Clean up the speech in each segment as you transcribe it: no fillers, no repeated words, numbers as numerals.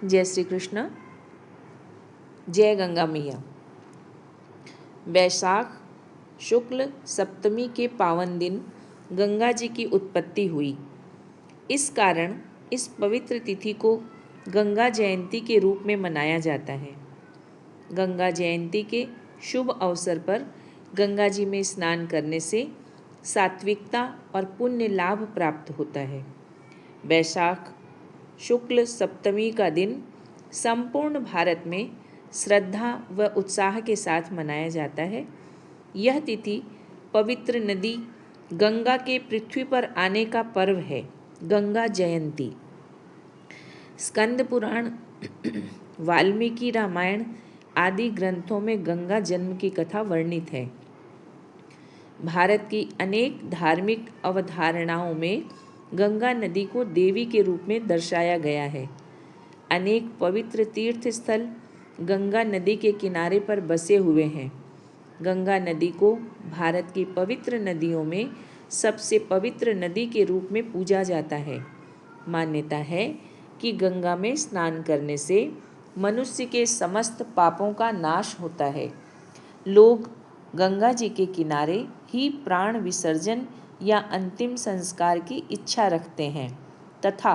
जय श्री कृष्ण। जय गंगा मैया। वैशाख शुक्ल सप्तमी के पावन दिन गंगा जी की उत्पत्ति हुई। इस कारण इस पवित्र तिथि को गंगा जयंती के रूप में मनाया जाता है। गंगा जयंती के शुभ अवसर पर गंगा जी में स्नान करने से सात्विकता और पुण्य लाभ प्राप्त होता है। वैशाख शुक्ल सप्तमी का दिन संपूर्ण भारत में श्रद्धा व उत्साह के साथ मनाया जाता है। यह तिथि पवित्र नदी गंगा के पृथ्वी पर आने का पर्व है, गंगा जयंती। स्कंद पुराण, वाल्मीकि रामायण आदि ग्रंथों में गंगा जन्म की कथा वर्णित है। भारत की अनेक धार्मिक अवधारणाओं में गंगा नदी को देवी के रूप में दर्शाया गया है। अनेक पवित्र तीर्थ स्थल गंगा नदी के किनारे पर बसे हुए हैं। गंगा नदी को भारत की पवित्र नदियों में सबसे पवित्र नदी के रूप में पूजा जाता है। मान्यता है कि गंगा में स्नान करने से मनुष्य के समस्त पापों का नाश होता है। लोग गंगा जी के किनारे ही प्राण विसर्जन या अंतिम संस्कार की इच्छा रखते हैं तथा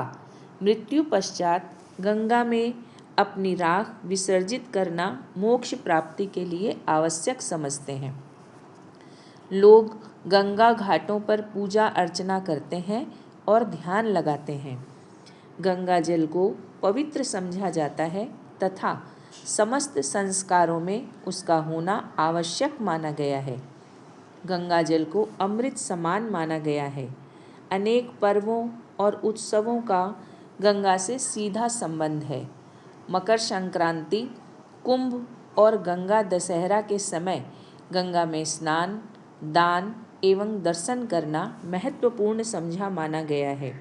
मृत्यु पश्चात गंगा में अपनी राख विसर्जित करना मोक्ष प्राप्ति के लिए आवश्यक समझते हैं। लोग गंगा घाटों पर पूजा अर्चना करते हैं और ध्यान लगाते हैं। गंगा जल को पवित्र समझा जाता है तथा समस्त संस्कारों में उसका होना आवश्यक माना गया है। गंगा जल को अमृत समान माना गया है। अनेक पर्वों और उत्सवों का गंगा से सीधा संबंध है। मकर संक्रांति, कुंभ और गंगा दशहरा के समय गंगा में स्नान, दान एवं दर्शन करना महत्वपूर्ण समझा माना गया है।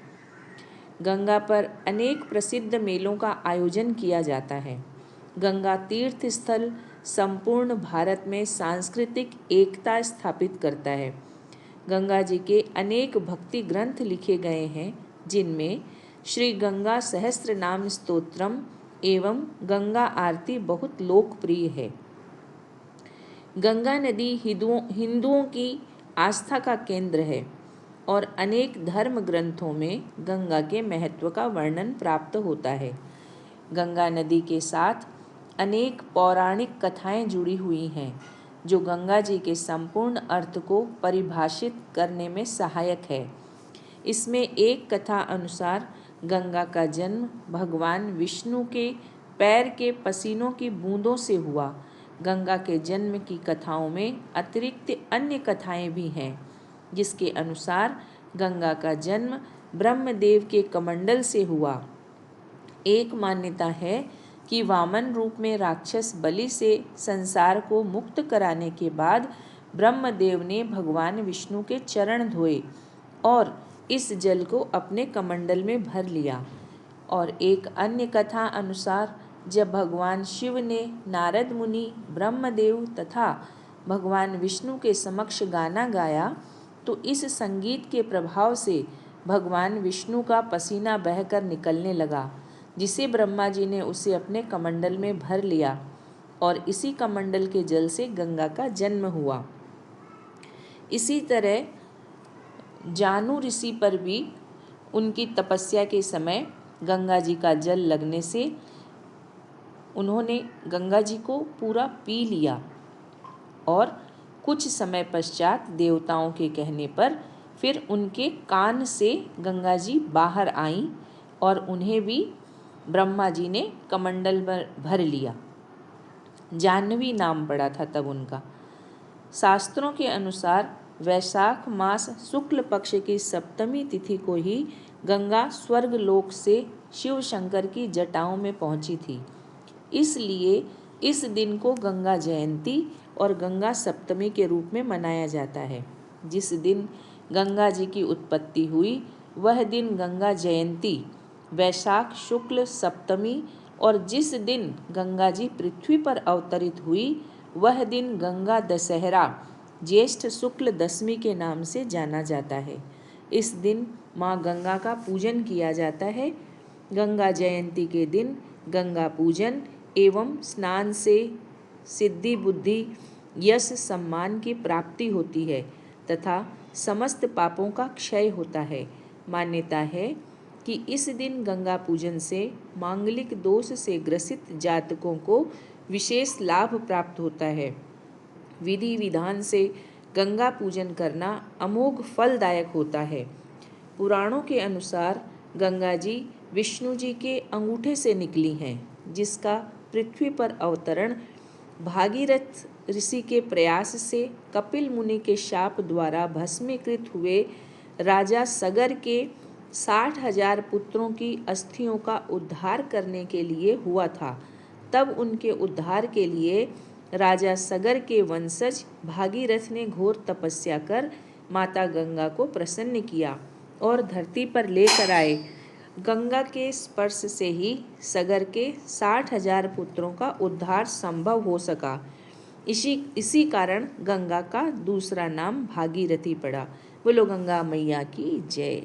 गंगा पर अनेक प्रसिद्ध मेलों का आयोजन किया जाता है। गंगा तीर्थ स्थल संपूर्ण भारत में सांस्कृतिक एकता स्थापित करता है। गंगा जी के अनेक भक्ति ग्रंथ लिखे गए हैं, जिनमें श्री गंगा सहस्त्र नाम स्तोत्रम एवं गंगा आरती बहुत लोकप्रिय है। गंगा नदी हिंदुओं की आस्था का केंद्र है और अनेक धर्म ग्रंथों में गंगा के महत्व का वर्णन प्राप्त होता है। गंगा नदी के साथ अनेक पौराणिक कथाएं जुड़ी हुई हैं, जो गंगा जी के संपूर्ण अर्थ को परिभाषित करने में सहायक है। इसमें एक कथा अनुसार गंगा का जन्म भगवान विष्णु के पैर के पसीनों की बूंदों से हुआ। गंगा के जन्म की कथाओं में अतिरिक्त अन्य कथाएं भी हैं, जिसके अनुसार गंगा का जन्म ब्रह्मदेव के कमंडल से हुआ। एक मान्यता है कि वामन रूप में राक्षस बलि से संसार को मुक्त कराने के बाद ब्रह्मदेव ने भगवान विष्णु के चरण धोए और इस जल को अपने कमंडल में भर लिया। और एक अन्य कथा अनुसार जब भगवान शिव ने नारद मुनि, ब्रह्मदेव तथा भगवान विष्णु के समक्ष गाना गाया, तो इस संगीत के प्रभाव से भगवान विष्णु का पसीना बहकर निकलने लगा, जिसे ब्रह्मा जी ने उसे अपने कमंडल में भर लिया और इसी कमंडल के जल से गंगा का जन्म हुआ। इसी तरह जानु ऋषि पर भी उनकी तपस्या के समय गंगा जी का जल लगने से उन्होंने गंगा जी को पूरा पी लिया और कुछ समय पश्चात देवताओं के कहने पर फिर उनके कान से गंगा जी बाहर आईं और उन्हें भी ब्रह्मा जी ने कमंडल में भर लिया। जाह्नवी नाम पड़ा था तब उनका। शास्त्रों के अनुसार वैशाख मास शुक्ल पक्ष की सप्तमी तिथि को ही गंगा स्वर्ग लोक से शिव शंकर की जटाओं में पहुंची थी। इसलिए इस दिन को गंगा जयंती और गंगा सप्तमी के रूप में मनाया जाता है। जिस दिन गंगा जी की उत्पत्ति हुई वह दिन गंगा जयंती वैशाख शुक्ल सप्तमी, और जिस दिन गंगा जी पृथ्वी पर अवतरित हुई वह दिन गंगा दशहरा ज्येष्ठ शुक्ल दशमी के नाम से जाना जाता है। इस दिन माँ गंगा का पूजन किया जाता है। गंगा जयंती के दिन गंगा पूजन एवं स्नान से सिद्धि बुद्धि यश सम्मान की प्राप्ति होती है तथा समस्त पापों का क्षय होता है। मान्यता है कि इस दिन गंगा पूजन से मांगलिक दोष से ग्रसित जातकों को विशेष लाभ प्राप्त होता है। विधि विधान से गंगा पूजन करना अमोघ फलदायक होता है। पुराणों के अनुसार गंगा जी विष्णु जी के अंगूठे से निकली हैं, जिसका पृथ्वी पर अवतरण भागीरथ ऋषि के प्रयास से कपिल मुनि के शाप द्वारा भस्मीकृत हुए राजा सगर के 60,000 पुत्रों की अस्थियों का उद्धार करने के लिए हुआ था। तब उनके उद्धार के लिए राजा सगर के वंशज भागीरथ ने घोर तपस्या कर माता गंगा को प्रसन्न किया और धरती पर लेकर आए। गंगा के स्पर्श से ही सगर के 60,000 पुत्रों का उद्धार संभव हो सका। इसी कारण गंगा का दूसरा नाम भागीरथी पड़ा। बोलो गंगा मैया की जय।